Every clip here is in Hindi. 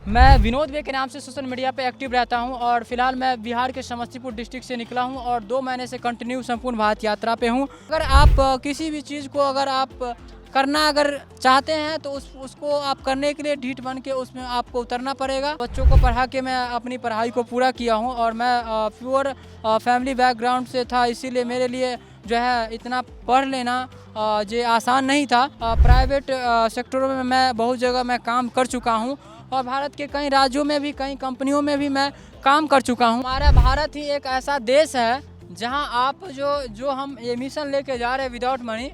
मैं विनोद वे के नाम से सोशल मीडिया पे एक्टिव रहता हूं और फिलहाल मैं बिहार के समस्तीपुर डिस्ट्रिक्ट से निकला हूं और 2 महीने से कंटिन्यू संपूर्ण भारत यात्रा पे हूं। अगर आप किसी भी चीज़ को करना अगर चाहते हैं तो उसको आप करने के लिए ढीठ बन के उसमें आपको उतरना पड़ेगा। बच्चों को पढ़ा के मैं अपनी पढ़ाई को पूरा किया हूँ और मैं प्योर फैमिली बैकग्राउंड से था, इसीलिए मेरे लिए जो है इतना पढ़ लेना ये आसान नहीं था। प्राइवेट सेक्टरों में मैं बहुत जगह मैं काम कर चुका हूँ और भारत के कई राज्यों में भी, कई कंपनियों में भी मैं काम कर चुका हूँ। हमारा भारत ही एक ऐसा देश है जहाँ आप जो हम ये मिशन लेके जा रहे हैं विदाउट मनी,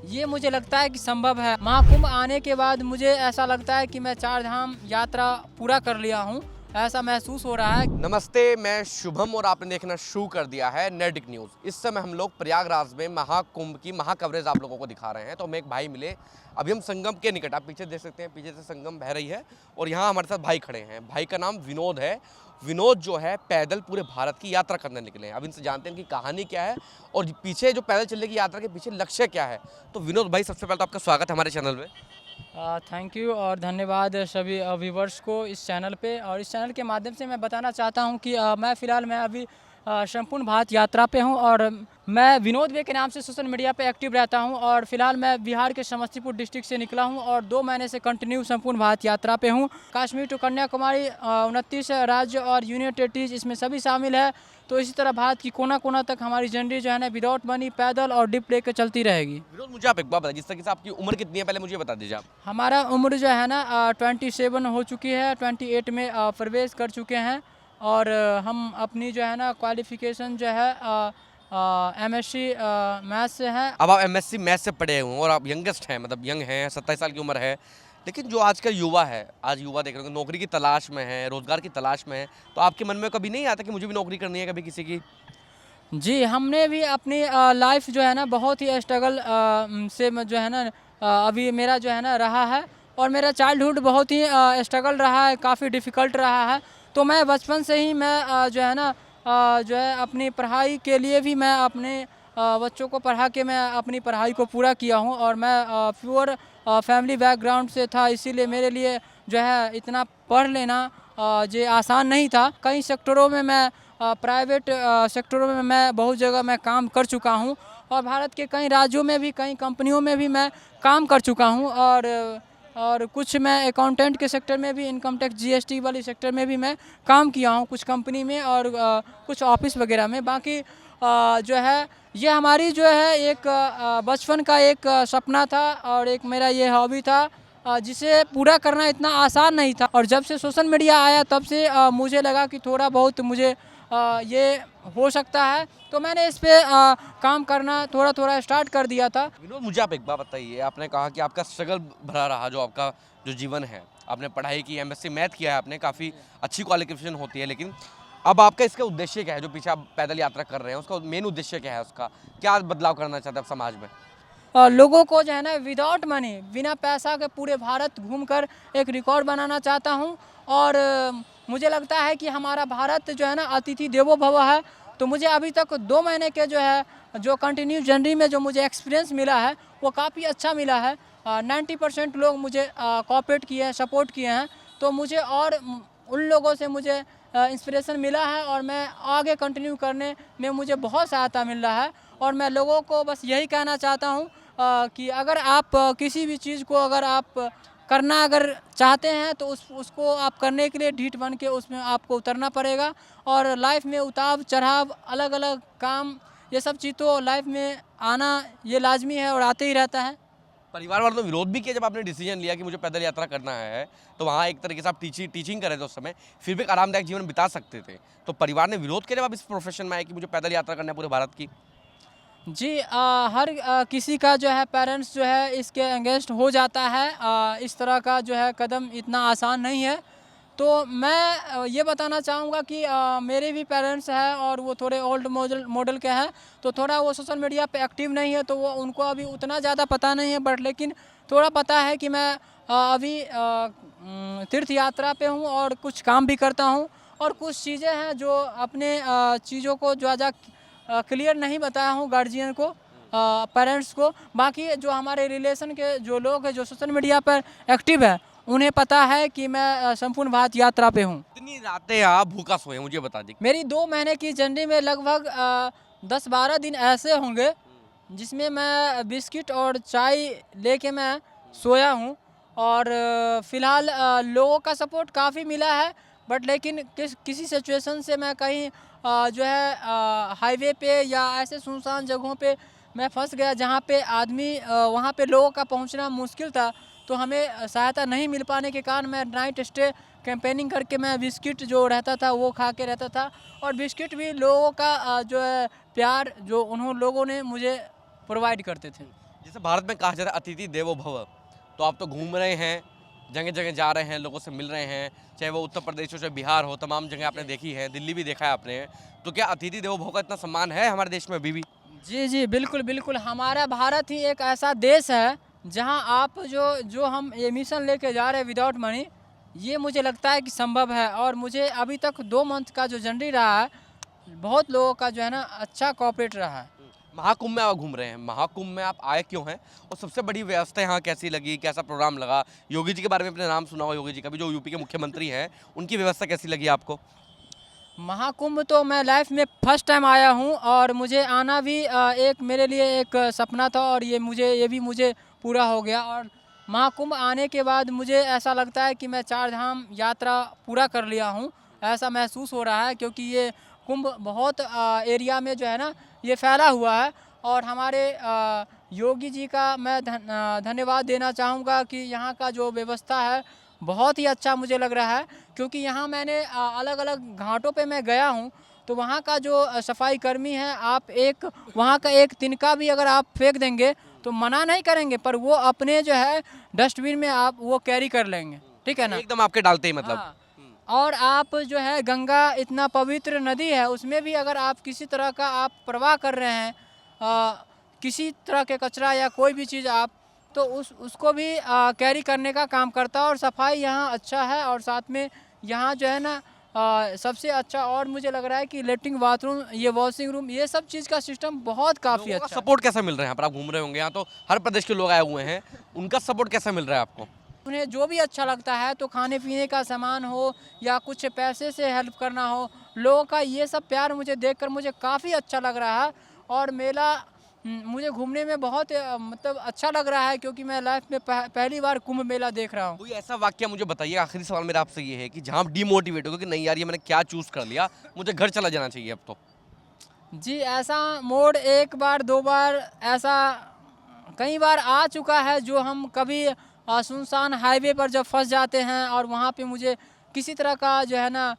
ये मुझे लगता है कि संभव है। महाकुंभ आने के बाद मुझे ऐसा लगता है कि मैं 4 धाम यात्रा पूरा कर लिया हूँ, ऐसा महसूस हो रहा है। नमस्ते, मैं शुभम और आपने देखना शुरू कर दिया है नेटिक न्यूज़। इस समय हम लोग प्रयागराज में महाकुंभ की कवरेज आप लोगों को दिखा रहे हैं। तो हमें एक भाई मिले, अभी हम संगम के निकट, आप पीछे देख सकते हैं, पीछे से संगम बह रही है और यहाँ हमारे साथ भाई खड़े हैं। भाई का नाम विनोद है। विनोद जो है पैदल पूरे भारत की यात्रा करने निकले हैं। अब इनसे जानते हैं कि कहानी क्या है और पीछे जो पैदल चलने की यात्रा के पीछे लक्ष्य क्या है। तो विनोद भाई, सबसे पहले तो आपका स्वागत है हमारे चैनल में। थैंक यू और धन्यवाद सभी व्यूवर्स को इस चैनल पे। और इस चैनल के माध्यम से मैं बताना चाहता हूं कि मैं अभी संपूर्ण भारत यात्रा पे हूं और मैं विनोद वे के नाम से सोशल मीडिया पे एक्टिव रहता हूं और फिलहाल मैं बिहार के समस्तीपुर डिस्ट्रिक्ट से निकला हूं और 2 महीने से कंटिन्यू संपूर्ण भारत यात्रा पे हूं। कश्मीर टू कन्याकुमारी 29 राज्य और यूनियन टेरिटरीज इसमें सभी शामिल है। तो इसी तरह भारत की कोना कोना तक हमारी जर्नी जो है ना विदाउट मनी, पैदल और डिप लेकर चलती रहेगी। विनोद, मुझे आप एक बात बताइए, जिस तरीके से आपकी उम्र कितनी है पहले मुझे बता दीजिए आप। हमारा उम्र जो है ना 27 हो चुकी है, 28 में प्रवेश कर चुके हैं और हम अपनी जो है ना क्वालिफिकेशन जो है एमएससी मैथ्स से है। अब आप एमएससी मैथ्स से पढ़े हुए हैं और आप यंगेस्ट हैं, मतलब यंग हैं, 27 साल की उम्र है। लेकिन जो आज का युवा है, आज युवा देख रहे हो नौकरी की तलाश में है, रोजगार की तलाश में है, तो आपके मन में कभी नहीं आता कि मुझे भी नौकरी करनी है कभी किसी की? जी, हमने भी अपनी लाइफ जो है ना बहुत ही स्ट्रगल से जो है ना अभी मेरा जो है ना रहा है और मेरा चाइल्डहुड बहुत ही स्ट्रगल रहा है, काफ़ी डिफ़िकल्ट रहा है। तो मैं बचपन से ही मैं जो है ना जो है अपनी पढ़ाई के लिए भी मैं अपने बच्चों को पढ़ा के मैं अपनी पढ़ाई को पूरा किया हूँ और मैं प्योर फैमिली बैकग्राउंड से था, इसीलिए मेरे लिए जो है इतना पढ़ लेना ये आसान नहीं था। कई सेक्टरों में मैं प्राइवेट सेक्टरों में मैं बहुत जगह मैं काम कर चुका हूँ और भारत के कई राज्यों में भी, कई कंपनियों में भी मैं काम कर चुका हूँ और कुछ मैं अकाउंटेंट के सेक्टर में भी, इनकम टैक्स जीएसटी वाली सेक्टर में भी मैं काम किया हूँ कुछ कंपनी में और कुछ ऑफिस वगैरह में। बाकी जो है ये हमारी जो है एक बचपन का एक सपना था और एक मेरा ये हॉबी था जिसे पूरा करना इतना आसान नहीं था। और जब से सोशल मीडिया आया तब से मुझे लगा कि थोड़ा बहुत मुझे ये हो सकता है, तो मैंने इस पे काम करना थोड़ा थोड़ा स्टार्ट कर दिया था। विनोद, मुझे आप एक बात बताइए, आपने कहा कि आपका स्ट्रगल भरा रहा जो आपका जो जीवन है, आपने पढ़ाई की, एमएससी मैथ किया है, आपने काफ़ी अच्छी क्वालिफिकेशन होती है, लेकिन अब आपका इसका उद्देश्य क्या है? जो पीछे आप पैदल यात्रा कर रहे हैं उसका मेन उद्देश्य क्या है? उसका क्या बदलाव करना चाहते हैं आप समाज में? लोगों को जो है ना विदाउट मनी, बिना पैसा के पूरे भारत घूमकर एक रिकॉर्ड बनाना चाहता हूँ और मुझे लगता है कि हमारा भारत जो है ना अतिथि देवो भव है। तो मुझे अभी तक 2 महीने के जो है जो कंटिन्यू जर्नी में जो मुझे एक्सपीरियंस मिला है वो काफ़ी अच्छा मिला है। 90% लोग मुझे कोऑपरेट किए हैं, सपोर्ट किए हैं। तो मुझे और उन लोगों से मुझे इंस्पिरेशन मिला है और मैं आगे कंटिन्यू करने में मुझे बहुत सहायता मिल रहा है। और मैं लोगों को बस यही कहना चाहता हूँ कि अगर आप किसी भी चीज़ को करना चाहते हैं तो उसको आप करने के लिए ढीठ बन के उसमें आपको उतरना पड़ेगा। और लाइफ में उतार चढ़ाव, अलग अलग काम, ये सब चीज़ तो लाइफ में आना ये लाजमी है और आते ही रहता है। परिवार वालों ने विरोध भी किया जब आपने डिसीजन लिया कि मुझे पैदल यात्रा करना है? तो वहाँ एक तरीके से आप टीचिंग कर रहे थे उस समय, फिर भी एक आरामदायक जीवन बिता सकते थे। तो परिवार ने विरोध किया जब आप इस प्रोफेशन में आए कि मुझे पैदल यात्रा करना है पूरे भारत की? जी, हर किसी का जो है पेरेंट्स जो है इसके अगेंस्ट हो जाता है। इस तरह का जो है कदम इतना आसान नहीं है। तो मैं ये बताना चाहूँगा कि मेरे भी पेरेंट्स हैं और वो थोड़े ओल्ड मॉडल के हैं, तो थोड़ा वो सोशल मीडिया पे एक्टिव नहीं है, तो वो उनको अभी उतना ज़्यादा पता नहीं है। बट लेकिन थोड़ा पता है कि मैं अभी तीर्थ यात्रा पे हूँ और कुछ काम भी करता हूँ और कुछ चीज़ें हैं जो अपने चीज़ों को ज़्यादा क्लियर नहीं बताया हूँ गार्जियन को, पेरेंट्स को। बाकी जो हमारे रिलेशन के जो लोग हैं जो सोशल मीडिया पर एक्टिव है उन्हें पता है कि मैं संपूर्ण भारत यात्रा पे हूँ। कितनी रातें आप भूखा सोए मुझे बता दीजिए। मेरी 2 महीने की जर्नी में लगभग 10-12 दिन ऐसे होंगे जिसमें मैं बिस्किट और चाय लेके मैं सोया हूँ। और फ़िलहाल लोगों का सपोर्ट काफ़ी मिला है, बट लेकिन किसी सिचुएशन से मैं कहीं जो है हाईवे पे या ऐसे सुनसान जगहों पे मैं फंस गया जहाँ पे आदमी वहाँ पे लोगों का पहुँचना मुश्किल था। तो हमें सहायता नहीं मिल पाने के कारण मैं नाइट स्टे कैंपेनिंग करके मैं बिस्किट जो रहता था वो खा के रहता था। और बिस्किट भी लोगों का जो है प्यार जो लोगों ने मुझे प्रोवाइड करते थे। जैसे भारत में कहा जाता है अतिथि देवो भव, तो आप तो घूम रहे हैं, जगह जगह जा रहे हैं, लोगों से मिल रहे हैं, चाहे वो उत्तर प्रदेश हो चाहे बिहार हो, तमाम जगह आपने देखी है, दिल्ली भी देखा है आपने। तो क्या अतिथि देवो भव का इतना सम्मान है हमारे देश में अभी भी? जी, जी, बिल्कुल, बिल्कुल। हमारा भारत ही एक ऐसा देश है जहाँ आप जो हम ये मिशन लेके जा रहे हैं विदाउट मनी, ये मुझे लगता है कि संभव है। और मुझे अभी तक 2 मंथ का जो जर्नी रहा है, बहुत लोगों का जो है ना अच्छा कोऑपरेट रहा है। महाकुंभ में आप घूम रहे हैं, महाकुंभ में आप आए क्यों हैं? और सबसे बड़ी व्यवस्था यहाँ कैसी लगी, कैसा प्रोग्राम लगा? योगी जी के बारे में आपने नाम सुना होगा, योगी जी का भी, जो यूपी के मुख्यमंत्री हैं, उनकी व्यवस्था कैसी लगी आपको? महाकुंभ तो मैं लाइफ में फर्स्ट टाइम आया हूँ और मुझे आना भी एक मेरे लिए एक सपना था और ये भी मुझे पूरा हो गया। और महाकुंभ आने के बाद मुझे ऐसा लगता है कि मैं 4 धाम यात्रा पूरा कर लिया हूँ, ऐसा महसूस हो रहा है। क्योंकि ये कुंभ बहुत एरिया में जो है ना ये फैला हुआ है। और हमारे योगी जी का मैं धन्यवाद देना चाहूँगा कि यहाँ का जो व्यवस्था है बहुत ही अच्छा मुझे लग रहा है। क्योंकि यहाँ मैंने अलग अलग घाटों पे मैं गया हूँ, तो वहाँ का जो सफाई कर्मी है, आप वहाँ का एक तिनका भी अगर आप फेंक देंगे तो मना नहीं करेंगे, पर वो अपने जो है डस्टबिन में आप वो कैरी कर लेंगे, ठीक है ना। एकदम आपके डालते ही मतलब। हाँ। और आप जो है गंगा इतना पवित्र नदी है, उसमें भी अगर आप किसी तरह का आप प्रवाह कर रहे हैं, किसी तरह के कचरा या कोई भी चीज़ आप, तो उसको भी कैरी करने का काम करता है। और सफाई यहाँ अच्छा है। और साथ में यहाँ जो है ना सबसे अच्छा और मुझे लग रहा है कि लेटरिन बाथरूम, ये वॉशिंग रूम, ये सब चीज़ का सिस्टम बहुत काफ़ी अच्छा है। सपोर्ट कैसा मिल रहा है यहाँ पर? आप घूम रहे होंगे, यहाँ तो हर प्रदेश के लोग आए हुए हैं, उनका सपोर्ट कैसा मिल रहा है आपको? उन्हें जो भी अच्छा लगता है, तो खाने पीने का सामान हो या कुछ पैसे से हेल्प करना हो, लोगों का ये सब प्यार मुझे देखकर मुझे काफ़ी अच्छा लग रहा है। और मेला मुझे घूमने में बहुत मतलब अच्छा लग रहा है, क्योंकि मैं लाइफ में पहली बार कुंभ मेला देख रहा हूँ। कोई ऐसा वाक्य मुझे बताइए, आखिरी सवाल मेरा आपसे ये है कि जहाँ आप डीमोटिवेट हो गए कि नहीं यार ये मैंने क्या चूज़ कर लिया, मुझे घर चला जाना चाहिए अब तो। जी, ऐसा मोड़ 1 बार 2 बार ऐसा कई बार आ चुका है, जो हम कभी सुनसान हाईवे पर जब फंस जाते हैं और वहाँ पे मुझे किसी तरह का जो है ना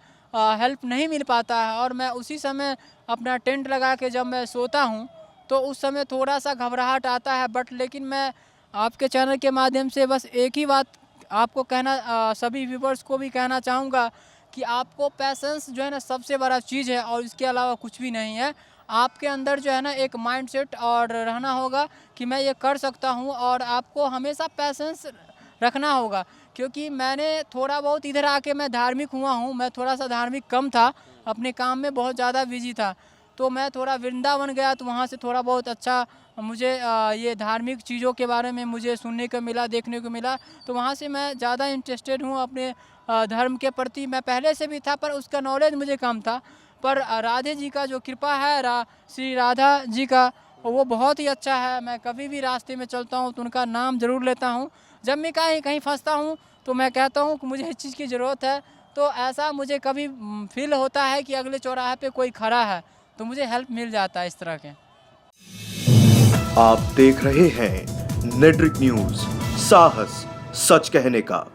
हेल्प नहीं मिल पाता है, और मैं उसी समय अपना टेंट लगा के जब मैं सोता हूँ, तो उस समय थोड़ा सा घबराहट आता है। बट लेकिन मैं आपके चैनल के माध्यम से बस एक ही बात आपको कहना, सभी व्यूवर्स को भी कहना चाहूँगा कि आपको पैसेंस जो है ना सबसे बड़ा चीज़ है, और इसके अलावा कुछ भी नहीं है। आपके अंदर जो है ना एक माइंडसेट और रहना होगा कि मैं ये कर सकता हूँ, और आपको हमेशा पैसेंस रखना होगा। क्योंकि मैंने थोड़ा बहुत इधर आके मैं धार्मिक हुआ हूँ, मैं थोड़ा सा धार्मिक कम था, अपने काम में बहुत ज़्यादा बिजी था। तो मैं थोड़ा वृंदावन गया, तो वहाँ से थोड़ा बहुत अच्छा मुझे ये धार्मिक चीज़ों के बारे में मुझे सुनने को मिला, देखने को मिला। तो वहाँ से मैं ज़्यादा इंटरेस्टेड हूँ अपने धर्म के प्रति। मैं पहले से भी था, पर उसका नॉलेज मुझे कम था। पर राधे जी का जो कृपा है, श्री राधा जी का, वो बहुत ही अच्छा है। मैं कभी भी रास्ते में चलता हूँ तो उनका नाम ज़रूर लेता हूँ। जब मैं कहीं फंसता हूँ तो मैं कहता हूँ कि मुझे इस चीज़ की ज़रूरत है, तो ऐसा मुझे कभी फील होता है कि अगले चौराहे पे कोई खड़ा है, तो मुझे हेल्प मिल जाता है इस तरह के। आप देख रहे हैं नेट्रिक न्यूज, साहस सच कहने का।